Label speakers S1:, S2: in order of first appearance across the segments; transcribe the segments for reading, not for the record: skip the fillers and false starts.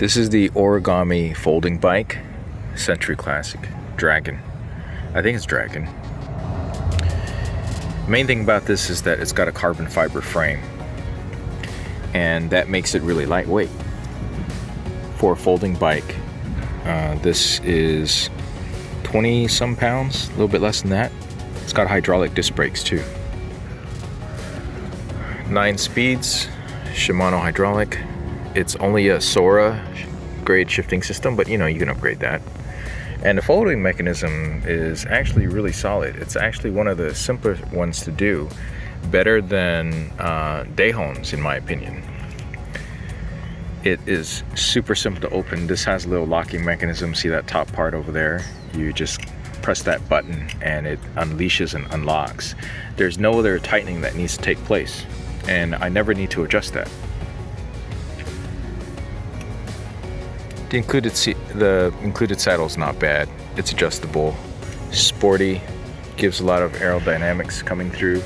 S1: This is the Origami folding bike, Century Classic, Dragon. I think it's Dragon. Main thing about this is that it's got a carbon fiber frame, and that makes it really lightweight. For a folding bike, this is 20 some pounds, a little bit less than that. It's got hydraulic disc brakes too. 9 speeds, Shimano hydraulic. It's only a Sora grade shifting system, but you can upgrade that. And the folding mechanism is actually really solid. It's actually one of the simpler ones to do, better than Dehon's in my opinion. It is super simple to open. This has a little locking mechanism. See that top part over there? You just press that button and it unleashes and unlocks. There's no other tightening that needs to take place, and I never need to adjust that. The included saddle is not bad. It's adjustable, sporty, gives a lot of aerodynamics coming through.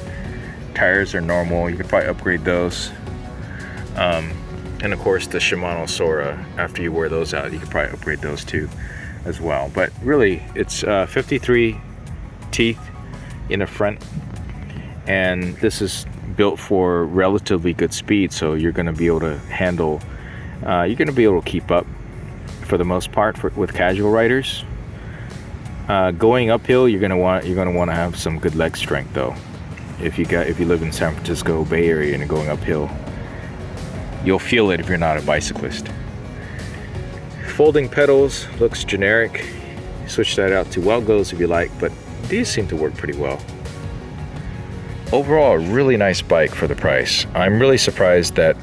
S1: Tires are normal. You could probably upgrade those. And of course the Shimano Sora, after you wear those out, you could probably upgrade those too as well. But really, it's 53 teeth in the front, and this is built for relatively good speed, so you're going to be able to handle, you're going to be able to keep up for the most part with casual riders. Going uphill, you're going to want to have some good leg strength though. If you live in San Francisco Bay Area and you're going uphill, you'll feel it if you're not a bicyclist. Folding pedals looks generic. Switch that out to well goes if you like, but these seem to work pretty well. Overall, a really nice bike for the price. I'm really surprised that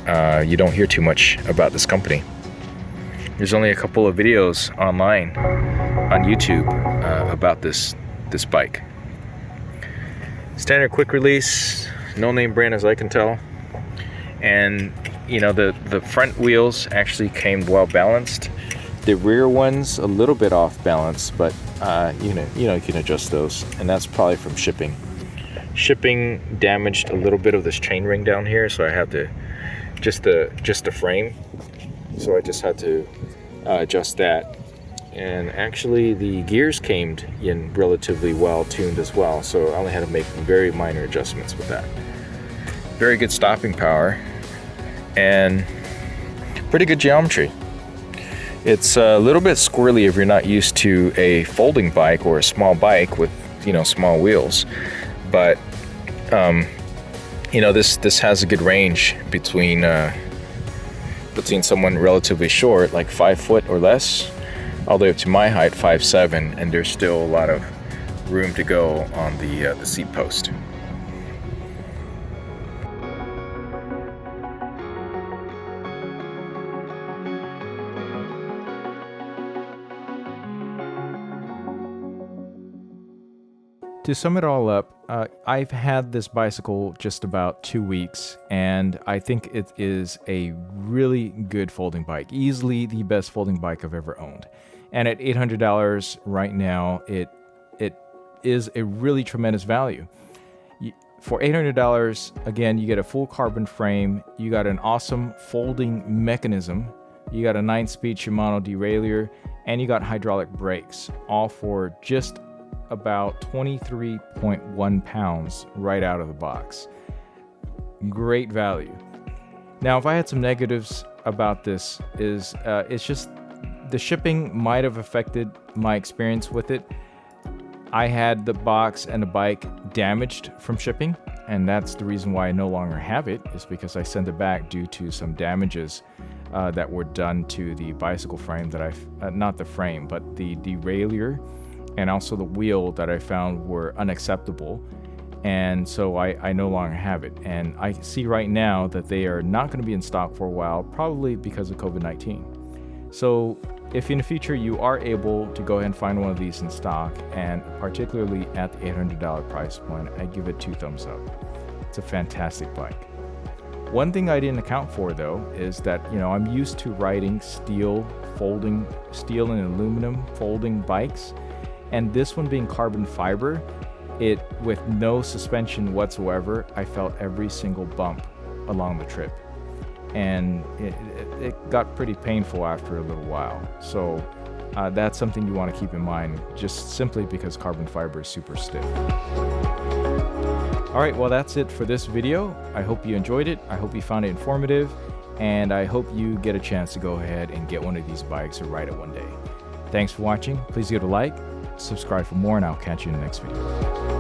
S1: you don't hear too much about this company. There's only a couple of videos online on YouTube about this bike. Standard quick release, no name brand as I can tell. And the front wheels actually came well balanced. The rear ones a little bit off balance, but you can adjust those, and that's probably from shipping. Shipping damaged a little bit of this chain ring down here, so I had to just the frame. So I just had to adjust that. And actually the gears came in relatively well tuned as well, so I only had to make very minor adjustments with that. Very good stopping power and pretty good geometry. It's a little bit squirrely if you're not used to a folding bike or a small bike with small wheels, but this has a good range between someone relatively short, like 5 foot or less, all the way up to my height, 5'7", and there's still a lot of room to go on the seat post. To sum it all up, I've had this bicycle just about 2 weeks, and I think it is a really good folding bike. Easily the best folding bike I've ever owned. And at $800 right now, it is a really tremendous value. For $800, again, you get a full carbon frame, you got an awesome folding mechanism, you got a 9-speed Shimano derailleur, and you got hydraulic brakes, all for just about 23.1 pounds right out of the box. Great value. Now, if I had some negatives about this, it's just the shipping might have affected my experience with it. I had the box and the bike damaged from shipping, and that's the reason why I no longer have it, is because I sent it back due to some damages that were done to the bicycle frame not the frame, but the derailleur, and also the wheel that I found were unacceptable, and so I no longer have it. And I see right now that they are not going to be in stock for a while, probably because of COVID-19. So if in the future you are able to go ahead and find one of these in stock, and particularly at the $800 price point, I give it 2 thumbs up. It's a fantastic bike. One thing I didn't account for though is that I'm used to riding steel and aluminum folding bikes. And this one being carbon fiber, it with no suspension whatsoever, I felt every single bump along the trip. and it got pretty painful after a little while. So that's something you want to keep in mind, just simply because carbon fiber is super stiff. All right, well, that's it for this video. I hope you enjoyed it. I hope you found it informative, and I hope you get a chance to go ahead and get one of these bikes or ride it one day. Thanks for watching. Please give it a like, subscribe for more, and I'll catch you in the next video.